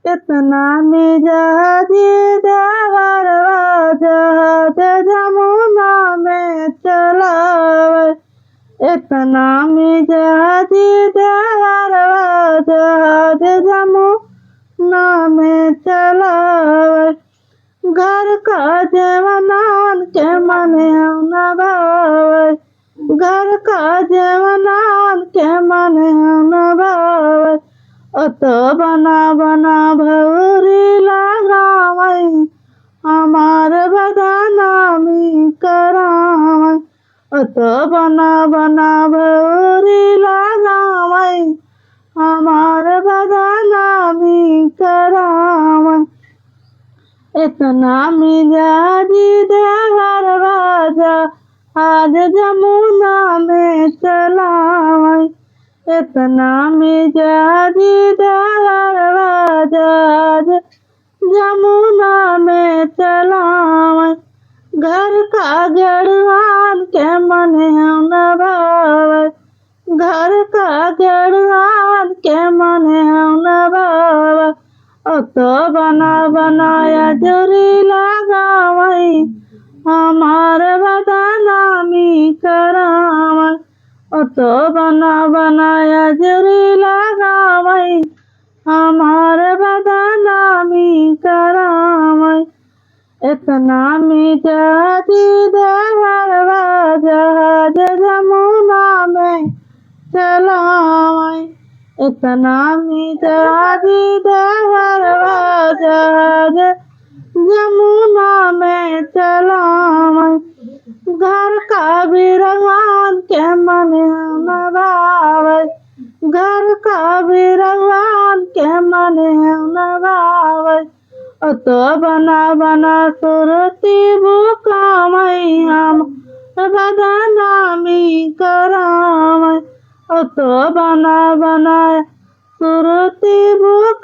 इतना मिजाजी देवर जहाज जमुना में चलावे। इतना मिजाजी देवर जहाज जमुना में चलावे। घर का जवानान के मने न भावे। घर का जवानान के मने न भावे। तो बना बना भौरी लगावै हमार बदनामी करावै। तो बना बना भौरी लगावै हमार बदनामी करावै। इतना मिजाजी देवर बाजा आज जमुना में चलावै। इतना मिजाजी देवर बाजा आज जमुना में चलावै। घर का गेड़ुआन के मने न भावे। घर का गेड़ुआन के मने न भावे। तो बना बनाया जोरी लगावै हमार बदनामी करावै। तो बना बनाया जोरी लगावै हमार बदनामी करावै। इतना मिजाजी देवर जहाज जमुना में चलावै। इतना मिजाजी देवर जहाज जमुना में चलावै। घर का बिरवान के मने न भावे। घर का बिरवान के मने न भावे। तो बना बना सुरती बुकावै हम बदनामी करावै। तो बना बना सुरती बुक